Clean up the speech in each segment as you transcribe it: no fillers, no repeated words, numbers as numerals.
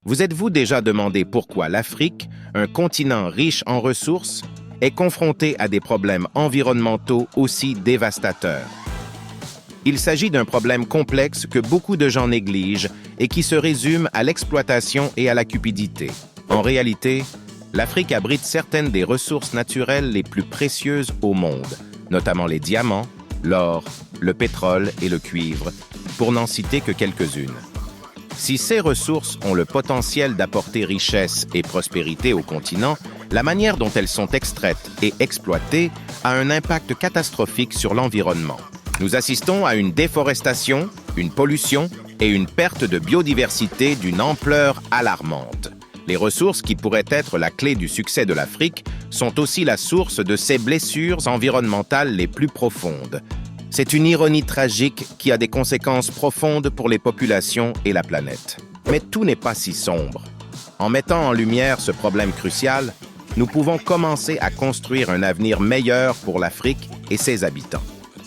Vous êtes-vous déjà demandé pourquoi l'Afrique, un continent riche en ressources, est confronté à des problèmes environnementaux aussi dévastateurs? Il s'agit d'un problème complexe que beaucoup de gens négligent et qui se résume à l'exploitation et à la cupidité. En réalité, l'Afrique abrite certaines des ressources naturelles les plus précieuses au monde, notamment les diamants, l'or, le pétrole et le cuivre, pour n'en citer que quelques-unes. Si ces ressources ont le potentiel d'apporter richesse et prospérité au continent, la manière dont elles sont extraites et exploitées a un impact catastrophique sur l'environnement. Nous assistons à une déforestation, une pollution et une perte de biodiversité d'une ampleur alarmante. Les ressources qui pourraient être la clé du succès de l'Afrique sont aussi la source de ses blessures environnementales les plus profondes. C'est une ironie tragique qui a des conséquences profondes pour les populations et la planète. Mais tout n'est pas si sombre. En mettant en lumière ce problème crucial, nous pouvons commencer à construire un avenir meilleur pour l'Afrique et ses habitants.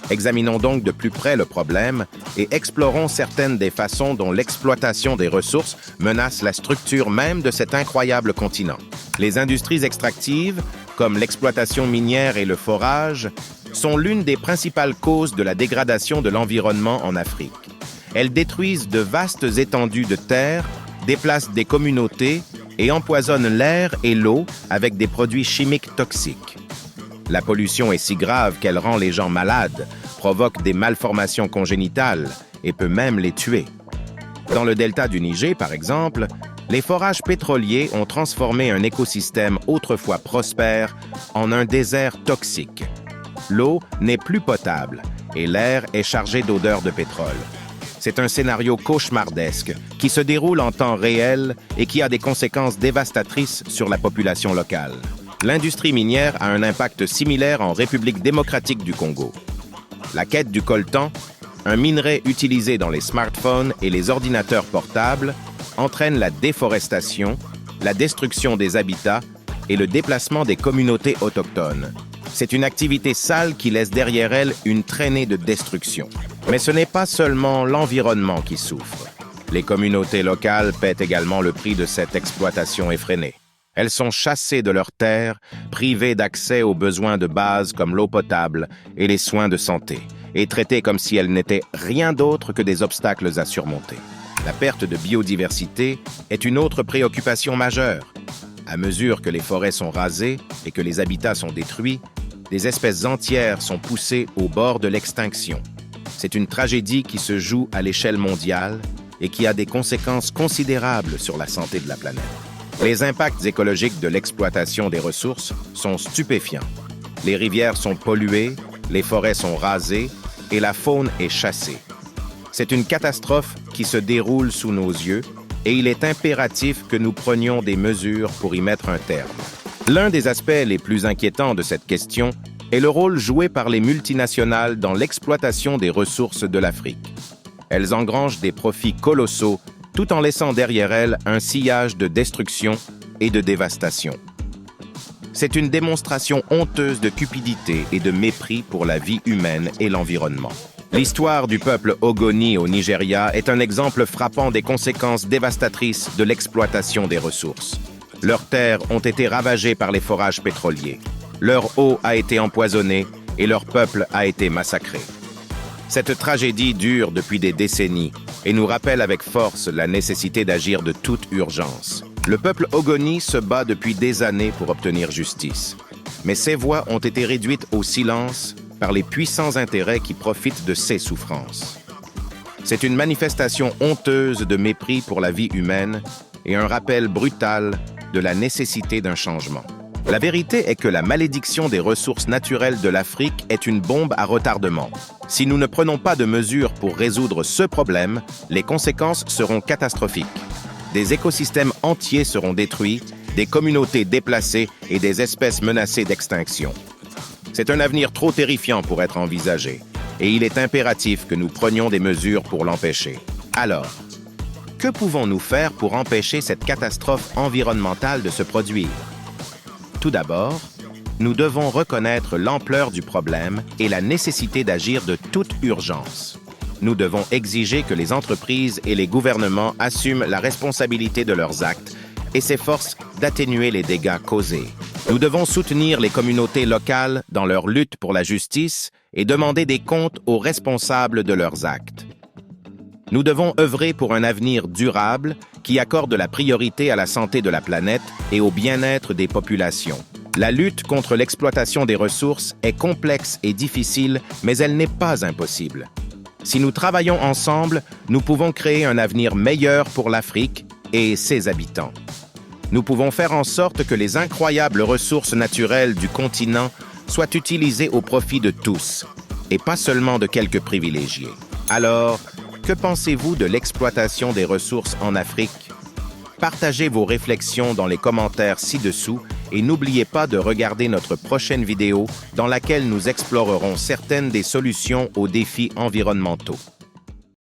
Examinons donc de plus près le problème et explorons certaines des façons dont l'exploitation des ressources menace la structure même de cet incroyable continent. Les industries extractives, comme l'exploitation minière et le forage, sont l'une des principales causes de la dégradation de l'environnement en Afrique. Elles détruisent de vastes étendues de terre, déplacent des communautés et empoisonnent l'air et l'eau avec des produits chimiques toxiques. La pollution est si grave qu'elle rend les gens malades, provoque des malformations congénitales et peut même les tuer. Dans le delta du Niger, par exemple, les forages pétroliers ont transformé un écosystème autrefois prospère en un désert toxique. L'eau n'est plus potable et l'air est chargé d'odeurs de pétrole. C'est un scénario cauchemardesque qui se déroule en temps réel et qui a des conséquences dévastatrices sur la population locale. L'industrie minière a un impact similaire en République démocratique du Congo. La quête du coltan, un minerai utilisé dans les smartphones et les ordinateurs portables, entraîne la déforestation, la destruction des habitats et le déplacement des communautés autochtones. C'est une activité sale qui laisse derrière elle une traînée de destruction. Mais ce n'est pas seulement l'environnement qui souffre. Les communautés locales paient également le prix de cette exploitation effrénée. Elles sont chassées de leurs terres, privées d'accès aux besoins de base comme l'eau potable et les soins de santé, et traitées comme si elles n'étaient rien d'autre que des obstacles à surmonter. La perte de biodiversité est une autre préoccupation majeure. À mesure que les forêts sont rasées et que les habitats sont détruits, des espèces entières sont poussées au bord de l'extinction. C'est une tragédie qui se joue à l'échelle mondiale et qui a des conséquences considérables sur la santé de la planète. Les impacts écologiques de l'exploitation des ressources sont stupéfiants. Les rivières sont polluées, les forêts sont rasées et la faune est chassée. C'est une catastrophe qui se déroule sous nos yeux et il est impératif que nous prenions des mesures pour y mettre un terme. L'un des aspects les plus inquiétants de cette question est le rôle joué par les multinationales dans l'exploitation des ressources de l'Afrique. Elles engrangent des profits colossaux tout en laissant derrière elles un sillage de destruction et de dévastation. C'est une démonstration honteuse de cupidité et de mépris pour la vie humaine et l'environnement. L'histoire du peuple Ogoni au Nigeria est un exemple frappant des conséquences dévastatrices de l'exploitation des ressources. Leurs terres ont été ravagées par les forages pétroliers. Leur eau a été empoisonnée et leur peuple a été massacré. Cette tragédie dure depuis des décennies et nous rappelle avec force la nécessité d'agir de toute urgence. Le peuple Ogoni se bat depuis des années pour obtenir justice. Mais ses voix ont été réduites au silence par les puissants intérêts qui profitent de ces souffrances. C'est une manifestation honteuse de mépris pour la vie humaine et un rappel brutal de la nécessité d'un changement. La vérité est que la malédiction des ressources naturelles de l'Afrique est une bombe à retardement. Si nous ne prenons pas de mesures pour résoudre ce problème, les conséquences seront catastrophiques. Des écosystèmes entiers seront détruits, des communautés déplacées et des espèces menacées d'extinction. C'est un avenir trop terrifiant pour être envisagé, et il est impératif que nous prenions des mesures pour l'empêcher. Alors, que pouvons-nous faire pour empêcher cette catastrophe environnementale de se produire? Tout d'abord, nous devons reconnaître l'ampleur du problème et la nécessité d'agir de toute urgence. nous devons exiger que les entreprises et les gouvernements assument la responsabilité de leurs actes et s'efforcent d'atténuer les dégâts causés. Nous devons soutenir les communautés locales dans leur lutte pour la justice et demander des comptes aux responsables de leurs actes. Nous devons œuvrer pour un avenir durable qui accorde la priorité à la santé de la planète et au bien-être des populations. La lutte contre l'exploitation des ressources est complexe et difficile, mais elle n'est pas impossible. Si nous travaillons ensemble, nous pouvons créer un avenir meilleur pour l'Afrique et ses habitants. Nous pouvons faire en sorte que les incroyables ressources naturelles du continent soient utilisées au profit de tous, et pas seulement de quelques privilégiés. Alors, que pensez-vous de l'exploitation des ressources en Afrique? Partagez vos réflexions dans les commentaires ci-dessous et n'oubliez pas de regarder notre prochaine vidéo dans laquelle nous explorerons certaines des solutions aux défis environnementaux.